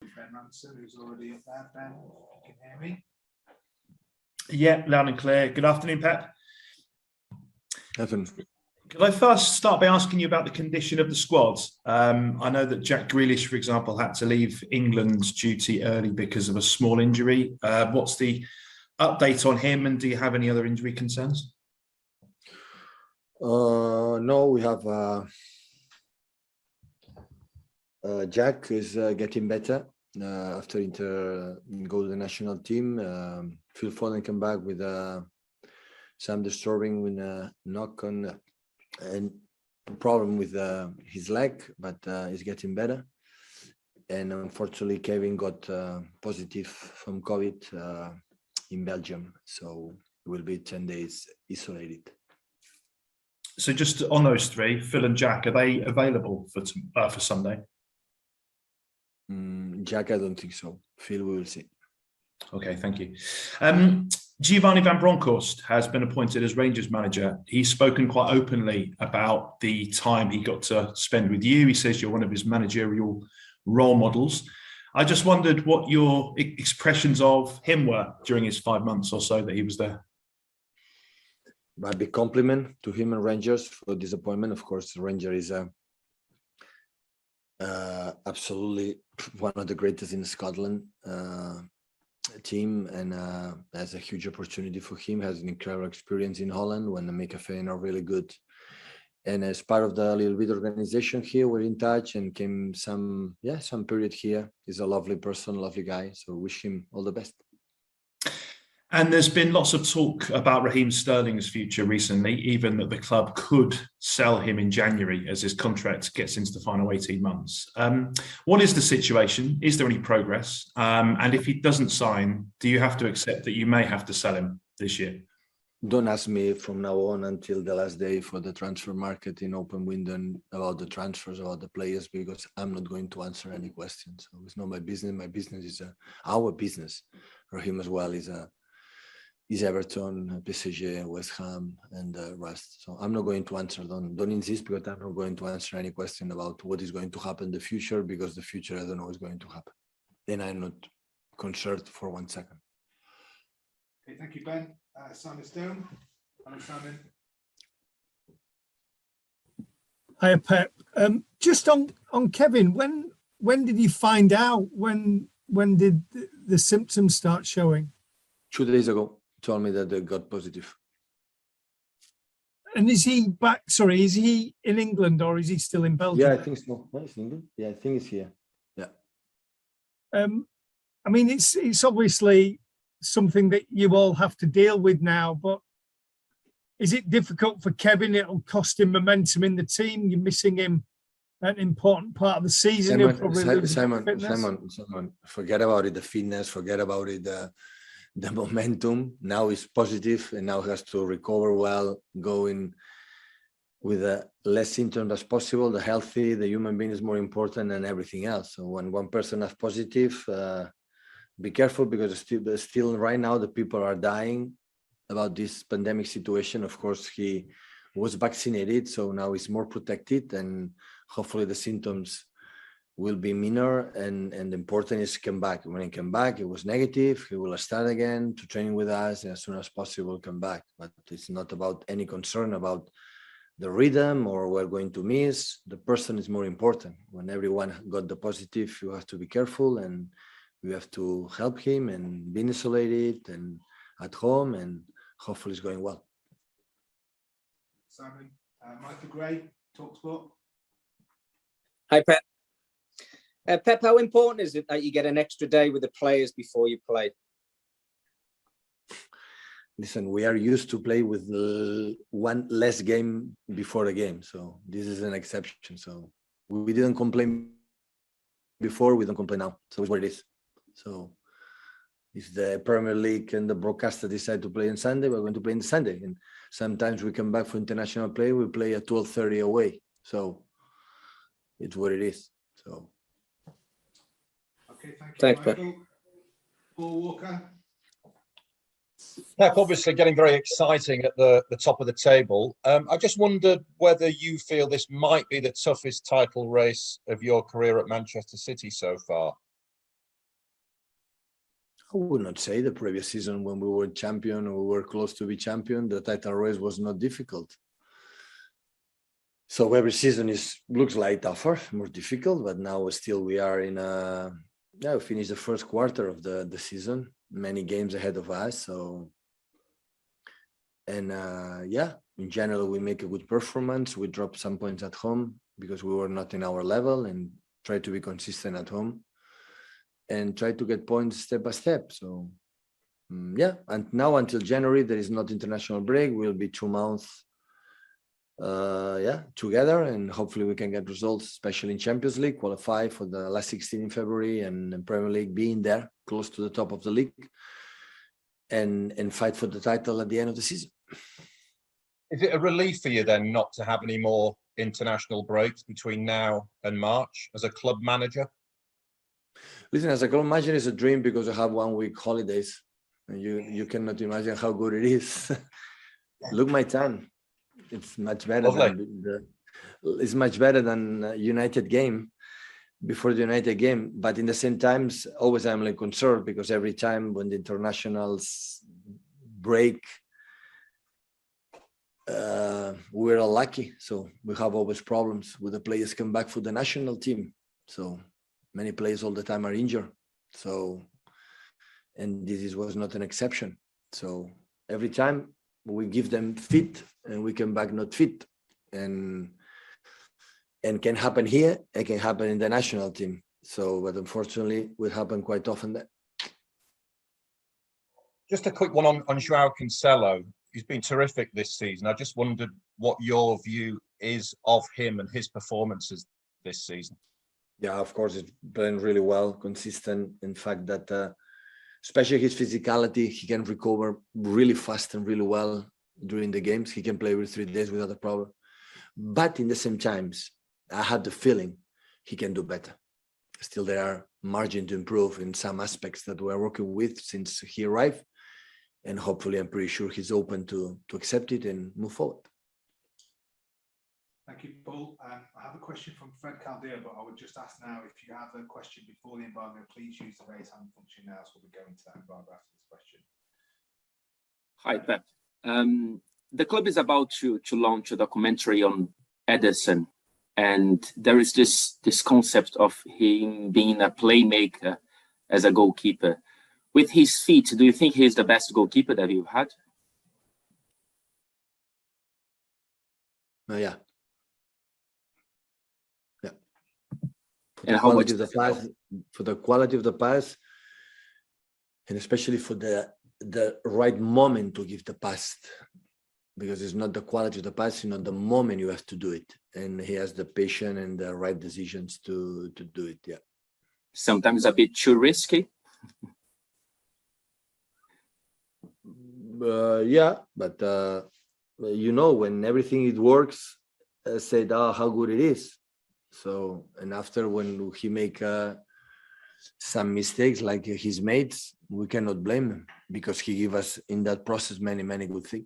Ben Ransom, who's already up there. Ben, you can hear me? Yeah, loud and clear. Good afternoon, Pep. Evan. Could I first start by asking you about the condition of the squad? I know that Jack Grealish, for example, had to leave England's duty early because of a small injury. What's the update on him, and do you have any other injury concerns? No, we have Jack is getting better after go to the national team. Phil Foden came back with some disturbing with a knock on and problem with his leg, but he's getting better. And unfortunately, Kevin got positive from COVID in Belgium, so he will be 10 days isolated. So just on those three, Phil and Jack, are they available for Sunday? Jack, I don't think so. Phil, we will see. Okay, thank you. Giovanni van Bronckhorst has been appointed as Rangers manager. He's spoken quite openly about the time he got to spend with you. He says you're one of his managerial role models. I just wondered what your expressions of him were during his 5 months or so that he was there. A big compliment to him and Rangers for this appointment. Of course, Ranger is absolutely one of the greatest in Scotland team, and has a huge opportunity for him. Has an incredible experience in Holland when the McAfee are really good. And as part of the little bit organization here, we're in touch and came some period here. He's a lovely person, lovely guy. So wish him all the best. And there's been lots of talk about Raheem Sterling's future recently, even that the club could sell him in January as his contract gets into the final 18 months. What is the situation? Is there any progress? And if he doesn't sign, do you have to accept that you may have to sell him this year? Don't ask me from now on until the last day for the transfer market in open window about the transfers, about the players, because I'm not going to answer any questions. So it's not my business. My business is our business. Raheem as well is Everton, PSG, West Ham, and the rest. So I'm not going to answer. Don't insist, because I'm not going to answer any question about what is going to happen in the future, because the future I don't know is going to happen. Then I'm not concerned for 1 second. Okay, thank you, Ben. Simon Stone. Hello, Simon. Hi, Pep. Just on Kevin, when did you find out? When did the symptoms start showing? 2 days ago. Told me that they got positive. And is he back? Sorry, is he in England or is he still in Belgium? Yeah, I think so. No, he's in England. Yeah, I think he's here. Yeah. I mean, it's obviously something that you all have to deal with now, but is it difficult for Kevin? It'll cost him momentum in the team. You're missing him at an important part of the season. Simon, forget about it. The fitness, forget about it. The momentum now is positive, and now has to recover well, going with less symptoms as possible. The healthy, the human being is more important than everything else. So when one person is positive, be careful, because still right now the people are dying about this pandemic situation. Of course, he was vaccinated, so now he's more protected, and hopefully the symptoms will be minor, and the important is to come back. When he came back, it was negative. He will start again to training with us, and as soon as possible come back. But it's not about any concern about the rhythm or we're going to miss. The person is more important. When everyone got the positive, you have to be careful, and we have to help him and being isolated and at home, and hopefully it's going well. Simon, Michael Gray, TalkSport. Hi, Pep. Pep, how important is it that you get an extra day with the players before you play? Listen, we are used to play with one less game before the game, so this is an exception. So we didn't complain before, we don't complain now. So it's what it is. So if the Premier League and the broadcaster decide to play on Sunday, we're going to play on Sunday. And sometimes we come back for international play, we play at 12:30 away. So it's what it is. So. Okay, thank you, thanks, Michael. Paul Walker. Pep, obviously getting very exciting at the top of the table. I just wondered whether you feel this might be the toughest title race of your career at Manchester City so far. I would not say the previous season when we were champion or we were close to be champion, the title race was not difficult. So every season looks like tougher, more difficult, but now still we are in we finished the first quarter of the season, many games ahead of us. So, and in general, we make a good performance. We dropped some points at home because we were not in our level, and try to be consistent at home and try to get points step by step. So, and now until January, there is not international break. We'll be 2 months together, and hopefully we can get results, especially in Champions League, qualify for the last 16 in February, and in Premier League, being there close to the top of the league, and fight for the title at the end of the season. Is it a relief for you then not to have any more international breaks between now and March as a club manager? Listen, as a club manager, it's a dream because I have 1 week holidays. And you cannot imagine how good it is. Look my time. It's much better it's much better than United game, before the United game. But in the same times, always I'm like concerned because every time when the internationals break, we're unlucky. So we have always problems with the players come back for the national team. So many players all the time are injured. So, and this was not an exception. So every time we give them fit and we come back not fit, and can happen here, it can happen in the national team. So, but unfortunately, it will happen quite often there. Just a quick one on Joao Cancelo. He's been terrific this season. I just wondered what your view is of him and his performances this season. Yeah, of course, it's playing really well, consistent. In fact, that especially his physicality, he can recover really fast and really well during the games. He can play with 3 days without a problem. But in the same times, I had the feeling he can do better. Still, there are margin to improve in some aspects that we're working with since he arrived. And hopefully, I'm pretty sure he's open to accept it and move forward. Thank you, Paul. I have a question from Fred Caldea, but I would just ask now, if you have a question before the embargo, please use the raise hand function now, so we'll be going to that embargo after this question. Hi, Pep. The club is about to launch a documentary on Ederson, and there is this concept of him being a playmaker as a goalkeeper. With his feet, do you think he's the best goalkeeper that you've had? Yeah. And how much for the quality of the pass, and especially for the right moment to give the pass, because it's not the quality of the pass, it's not the moment you have to do it, and he has the patience and the right decisions to do it. Yeah. Sometimes a bit too risky. But when everything it works, said, how good it is. So, and after when he make some mistakes like his mates, we cannot blame him because he gave us in that process many good things.